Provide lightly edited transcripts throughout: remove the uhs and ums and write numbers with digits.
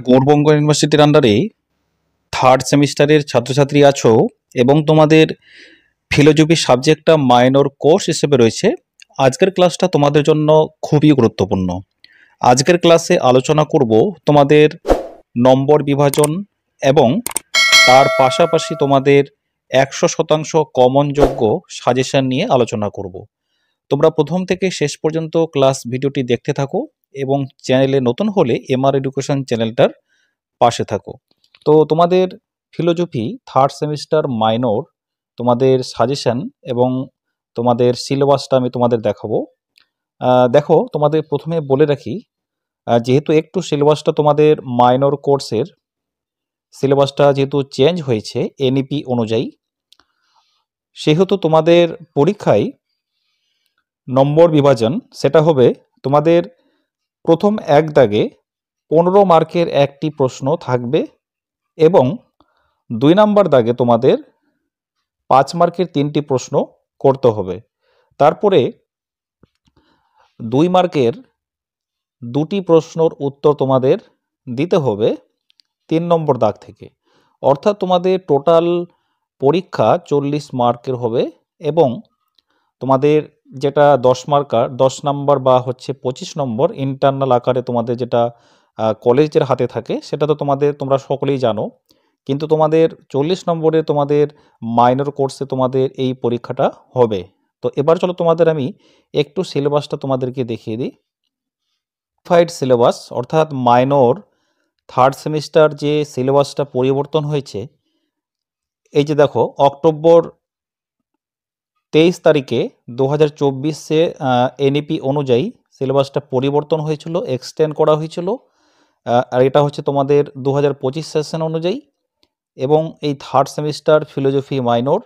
গৌড়বঙ্গ ইউনিভার্সিটির আন্ডারে থার্ড সেমিস্টারের ছাত্রছাত্রী আছো এবং তোমাদের ফিলোজফি সাবজেক্টটা মাইনর কোর্স হিসেবে রয়েছে। আজকের ক্লাসটা তোমাদের জন্য খুবই গুরুত্বপূর্ণ। আজকের ক্লাসে আলোচনা করব তোমাদের নম্বর বিভাজন এবং তার পাশাপাশি তোমাদের 100% কমনযোগ্য সাজেশন নিয়ে আলোচনা করব। তোমরা প্রথম থেকে শেষ পর্যন্ত ক্লাস ভিডিওটি দেখতে থাকো এবং চ্যানেলে নতুন হলে এমআর এডুকেশন চ্যানেলটার পাশে থাকো। তো তোমাদের ফিলোজফি থার্ড সেমিস্টার মাইনর তোমাদের সাজেশন এবং তোমাদের সিলেবাসটা আমি তোমাদের দেখাবো। দেখো, তোমাদের প্রথমে বলে রাখি, যেহেতু একটু সিলেবাসটা তোমাদের মাইনর কোর্সের সিলেবাসটা যেহেতু চেঞ্জ হয়েছে এনইপি অনুযায়ী, সেহেতু তোমাদের পরীক্ষায় নম্বর বিভাজন সেটা হবে তোমাদের প্রথম এক দাগে 15 মার্কের একটি প্রশ্ন থাকবে এবং 2 নাম্বার দাগে তোমাদের 5 মার্কের 3টি প্রশ্ন করতে হবে। তারপরে 2 মার্কের 2টি প্রশ্নর উত্তর তোমাদের দিতে হবে 3 নম্বর দাগ থেকে। অর্থাৎ তোমাদের টোটাল পরীক্ষা 40 মার্কের হবে এবং তোমাদের যেটা 10 মার্কার 10 নাম্বার বা হচ্ছে 25 নম্বর ইন্টারনাল আকারে তোমাদের যেটা কলেজের হাতে থাকে সেটা তো তোমরা সকলেই জানো, কিন্তু তোমাদের 40 নম্বরে তোমাদের মাইনর কোর্সে তোমাদের এই পরীক্ষাটা হবে। তো এবার চলো তোমাদের আমি একটু সিলেবাসটা তোমাদেরকে দেখিয়ে দিই। মডিফাইড সিলেবাস অর্থাৎ মাইনর থার্ড সেমিস্টার যে সিলেবাসটা পরিবর্তন হয়েছে, এই যে দেখো অক্টোবর 23 তারিখে 2024-এ এনইপি অনুযায়ী সিলেবাসটা পরিবর্তন হয়েছিল, এক্সটেন্ড করা হয়েছিল। আর এটা হচ্ছে তোমাদের 2025 সেশন অনুযায়ী। এবং এই থার্ড সেমিস্টার ফিলোজফি মাইনর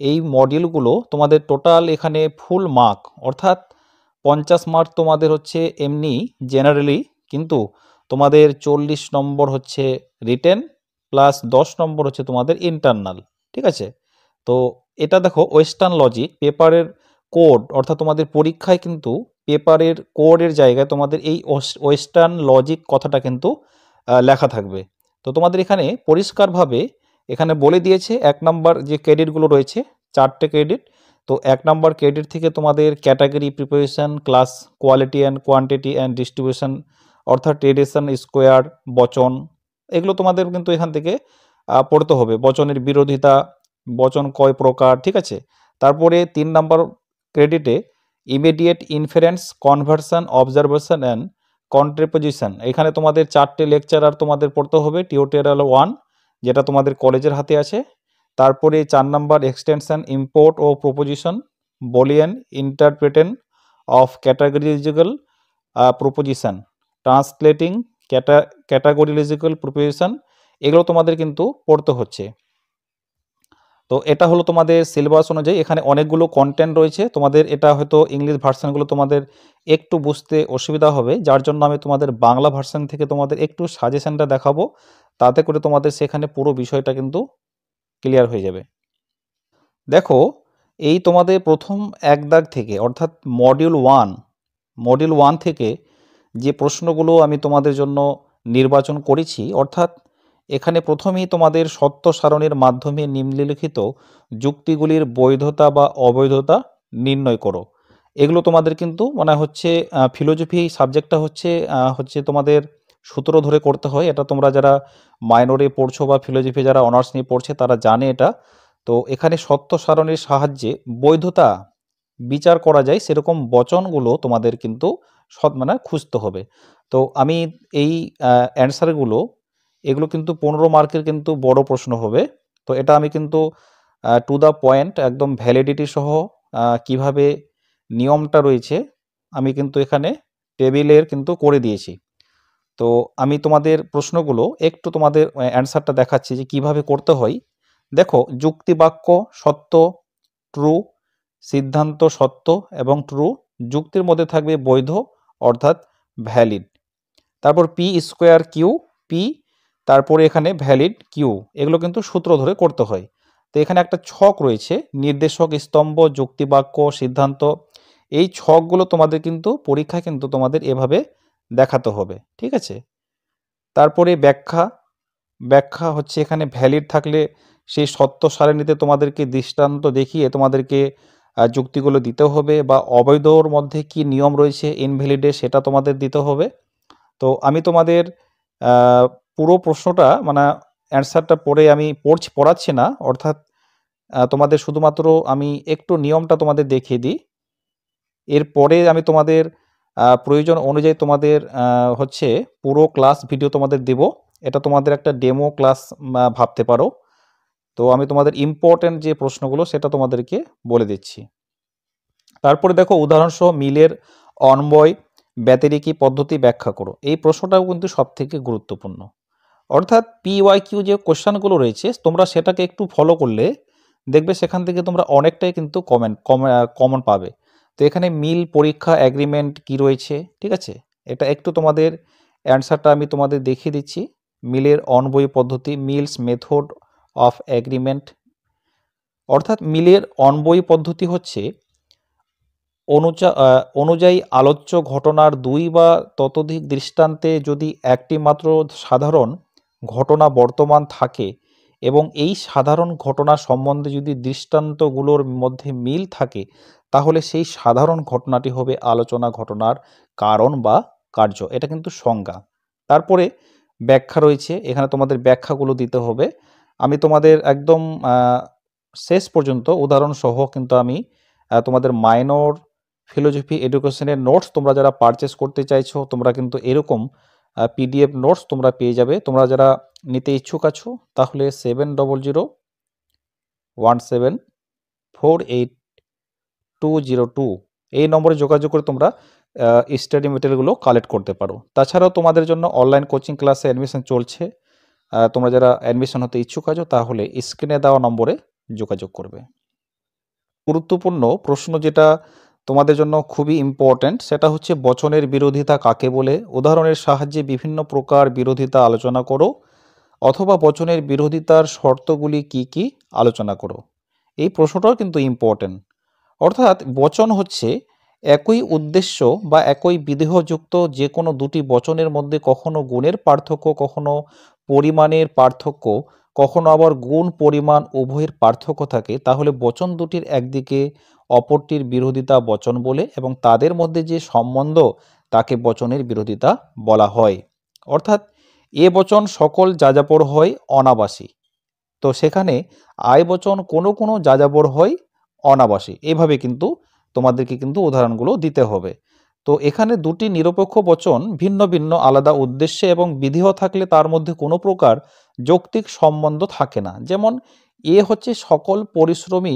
এই মডিউলগুলো তোমাদের টোটাল এখানে ফুল মার্ক অর্থাৎ 50 মার্ক তোমাদের হচ্ছে এমনি জেনারেলি, কিন্তু তোমাদের 40 নম্বর হচ্ছে রিটেন প্লাস 10 নম্বর হচ্ছে তোমাদের ইন্টারনাল। ঠিক আছে, তো এটা দেখো ওয়েস্টার্ন লজিক পেপারের কোড অর্থাৎ তোমাদের পরীক্ষায় কিন্তু পেপারের কোডের জায়গায় তোমাদের এই ওয়েস্টার্ন লজিক কথাটা কিন্তু লেখা থাকবে। তো তোমাদের এখানে পরিষ্কারভাবে এখানে বলে দিয়েছে 1 নাম্বার যে ক্রেডিটগুলো রয়েছে 4টে ক্রেডিট। তো 1 নাম্বার ক্রেডিট থেকে তোমাদের category preparation, class quality and quantity and distribution অর্থাৎ ট্রেডিশন, স্কোয়ার, বচন, এগুলো তোমাদের কিন্তু এখান থেকে পড়তে হবে। বচনের বিরোধিতা, বচন কয় প্রকার, ঠিক আছে। তারপরে 3 নাম্বার ক্রেডিটে immediate inference, conversion, observation and contraposition, এখানে তোমাদের 4টে লেকচারার তোমাদের পড়তে হবে। টিউটোরিয়াল 1 যেটা তোমাদের কলেজের হাতে আছে। তারপরে 4 নাম্বার এক্সটেনশন, ইম্পোর্ট ও proposition, boolean, interpretation of categorical proposition, translating categorical proposition, এগুলো তোমাদের কিন্তু পড়তে হচ্ছে। তো এটা হলো তোমাদের সিলেবাস অনুযায়ী। এখানে অনেকগুলো কন্টেন্ট রয়েছে, তোমাদের এটা হয়তো ইংলিশ ভার্সানগুলো তোমাদের একটু বুঝতে অসুবিধা হবে, যার জন্য আমি তোমাদের বাংলা ভার্সান থেকে তোমাদের একটু সাজেশনটা দেখাবো, তাতে করে তোমাদের সেখানে পুরো বিষয়টা কিন্তু ক্লিয়ার হয়ে যাবে। দেখো, এই তোমাদের প্রথম এক দাগ থেকে অর্থাৎ মডিউল 1 থেকে যে প্রশ্নগুলো আমি তোমাদের জন্য নির্বাচন করেছি, অর্থাৎ এখানে প্রথমেই তোমাদের সত্য সারণীর মাধ্যমে নিম্নলিখিত যুক্তিগুলির বৈধতা বা অবৈধতা নির্ণয় করো। এগুলো তোমাদের কিন্তু মনে হচ্ছে ফিলোজফি সাবজেক্টটা হচ্ছে তোমাদের সূত্র ধরে করতে হয়। এটা তোমরা যারা মাইনরে পড়ছো বা ফিলোজফি যারা অনার্স নিয়ে পড়ছে তারা জানে এটা। তো এখানে সত্য সারণীর সাহায্যে বৈধতা বিচার করা যায় সেরকম বচনগুলো তোমাদের কিন্তু খুঁজতে হবে। তো আমি এই অ্যান্সারগুলো এগুলো কিন্তু 15 মার্কের কিন্তু বড় প্রশ্ন হবে। তো এটা আমি কিন্তু টু দ্য পয়েন্ট একদম ভ্যালিডিটি সহ কিভাবে নিয়মটা রয়েছে আমি কিন্তু এখানে টেবিলের কিন্তু করে দিয়েছি। তো আমি তোমাদের প্রশ্নগুলো একটু তোমাদের অ্যান্সারটা দেখাচ্ছি যে কিভাবে করতে হয়। দেখো, যুক্তিবাক্য সত্য, ট্রু, সিদ্ধান্ত সত্য এবং ট্রু, যুক্তির মধ্যে থাকবে বৈধ অর্থাৎ ভ্যালিড। তারপর পি স্কোয়ার কিউ পি, তারপরে এখানে ভ্যালিড কিউ, এগুলো কিন্তু সূত্র ধরে করতে হয়। তো এখানে একটা ছক রয়েছে, নির্দেশক, স্তম্ভ, যুক্তিবাক্য, সিদ্ধান্ত, এই ছকগুলো তোমাদের কিন্তু পরীক্ষায় কিন্তু তোমাদের এভাবে দেখাতে হবে। ঠিক আছে, তারপরে ব্যাখ্যা। ব্যাখ্যা হচ্ছে এখানে ভ্যালিড থাকলে সেই সত্য সারণীতে তোমাদেরকে দৃষ্টান্ত দেখিয়ে তোমাদেরকে যুক্তিগুলো দিতে হবে, বা অবৈধর মধ্যে কি নিয়ম রয়েছে ইনভ্যালিডে সেটা তোমাদের দিতে হবে। তো আমি তোমাদের পুরো প্রশ্নটা মানে অ্যান্সারটা পড়ে আমি পড়াচ্ছি না, অর্থাৎ তোমাদের শুধুমাত্র আমি একটু নিয়মটা তোমাদের দেখিয়ে দিই। এরপরে আমি তোমাদের প্রয়োজন অনুযায়ী তোমাদের হচ্ছে পুরো ক্লাস ভিডিও তোমাদের দেব। এটা তোমাদের একটা ডেমো ক্লাস ভাবতে পারো। তো আমি তোমাদের ইম্পর্টেন্ট যে প্রশ্নগুলো সেটা তোমাদেরকে বলে দিচ্ছি। তারপরে দেখো, উদাহরণসহ মিলের অন্বয় ব্যতিরেকি পদ্ধতি ব্যাখ্যা করো। এই প্রশ্নটাও কিন্তু সবথেকে গুরুত্বপূর্ণ। অর্থাৎ PYQ যে কোশ্চেনগুলো রয়েছে তোমরা সেটাকে একটু ফলো করলে দেখবে সেখান থেকে তোমরা অনেকটাই কিন্তু কমন পাবে। তো এখানে মিল পরীক্ষা এগ্রিমেন্ট কি রয়েছে, ঠিক আছে, এটা একটু তোমাদের অ্যান্সারটা আমি তোমাদের দেখিয়ে দিচ্ছি। মিলের অনবয় পদ্ধতি, মিলস মেথড অফ এগ্রিমেন্ট। অর্থাৎ মিলের অনবয় পদ্ধতি হচ্ছে অনুযায়ী আলোচ্য ঘটনার দুই বা ততোধিক দৃষ্টান্তে যদি একটি মাত্র সাধারণ ঘটনা বর্তমান থাকে এবং এই সাধারণ ঘটনা সম্বন্ধে যদি দৃষ্টান্তগুলোর মধ্যে মিল থাকে, তাহলে সেই সাধারণ ঘটনাটি হবে আলোচনা ঘটনার কারণ বা কার্য। এটা কিন্তু সংজ্ঞা। তারপরে ব্যাখ্যা রয়েছে, এখানে তোমাদের ব্যাখ্যাগুলো দিতে হবে। আমি তোমাদের একদম শেষ পর্যন্ত উদাহরণ সহ কিন্তু আমি তোমাদের মাইনর ফিলোজফি এডুকেশনের নোটস তোমরা যারা পারচেস করতে চাইছো, তোমরা কিন্তু এরকম PDF নোটস তোমরা পেয়ে যাবে। তোমরা যারা নিতে ইচ্ছুক আছো তাহলে 700017482202 এই নম্বরে যোগাযোগ করে তোমরা স্টাডি মেটেরিয়ালগুলো কালেক্ট করতে পারো। তাছাড়াও তোমাদের জন্য অনলাইন কোচিং ক্লাসে অ্যাডমিশন চলছে। তোমরা যারা অ্যাডমিশন হতে ইচ্ছুক আছো তাহলে স্ক্রিনে দেওয়া নম্বরে যোগাযোগ করবে। গুরুত্বপূর্ণ প্রশ্ন যেটা তোমাদের জন্য খুবই ইম্পর্ট্যান্ট সেটা হচ্ছে বচনের বিরোধিতা কাকে বলে। উদাহরণের সাহায্যে বিভিন্ন প্রকার বিরোধিতা আলোচনা করো, অথবা বচনের বিরোধিতার শর্তগুলি কি কি আলোচনা করো। এই প্রশ্নটাও কিন্তু ইম্পর্ট্যান্ট। অর্থাৎ বচন হচ্ছে একই উদ্দেশ্য বা একই বিদেহযুক্ত যে কোনো দুটি বচনের মধ্যে কখনো গুণের পার্থক্য, কখনো পরিমাণের পার্থক্য, কখনো আবার গুণ পরিমাণ উভয়ের পার্থক্য থাকে, তাহলে বচন দুটির একদিকে অপরটির বিরোধিতা বচন বলে, এবং তাদের মধ্যে যে সম্বন্ধ তাকে বচনের বিরোধিতা বলা হয়। অর্থাৎ এ বচন সকল যাযাবর হয় অনাবাসী, তো সেখানে আয় বচন কোনো কোনো যাযাবর হয় অনাবাসী। এভাবে কিন্তু তোমাদেরকে কিন্তু উদাহরণগুলো দিতে হবে। তো এখানে দুটি নিরপেক্ষ বচন ভিন্ন ভিন্ন আলাদা উদ্দেশ্যে এবং বিধেয় থাকলে তার মধ্যে কোনো প্রকার যৌক্তিক সম্বন্ধ থাকে না। যেমন এ হচ্ছে সকল পরিশ্রমী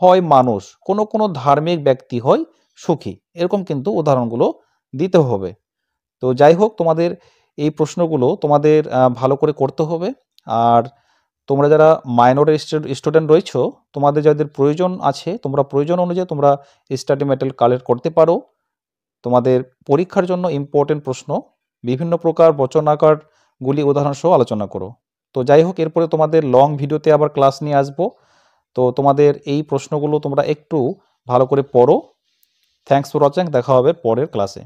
হয় মানুষ, কোনো কোনো ধার্মিক ব্যক্তি হয় সুখী। এরকম কিন্তু উদাহরণগুলো দিতে হবে। তো যাই হোক, তোমাদের এই প্রশ্নগুলো তোমাদের ভালো করে করতে হবে। আর তোমরা যারা মাইনরের স্টুডেন্ট রয়েছো, তোমাদের যাদের প্রয়োজন আছে তোমরা প্রয়োজন অনুযায়ী তোমরা স্টাডি মেটেরিয়াল কালেক্ট করতে পারো। তোমাদের পরীক্ষার জন্য ইম্পর্টেন্ট প্রশ্ন, বিভিন্ন প্রকার বচনাকারগুলি উদাহরণ সহ আলোচনা করো। তো যাই হোক, এরপরে তোমাদের লং ভিডিওতে আবার ক্লাস নিয়ে আসবো। তো তোমাদের এই প্রশ্নগুলো তোমরা একটু ভালো করে পড়ো। থ্যাঙ্কস ফর ওয়াচিং, দেখা হবে পরের ক্লাসে।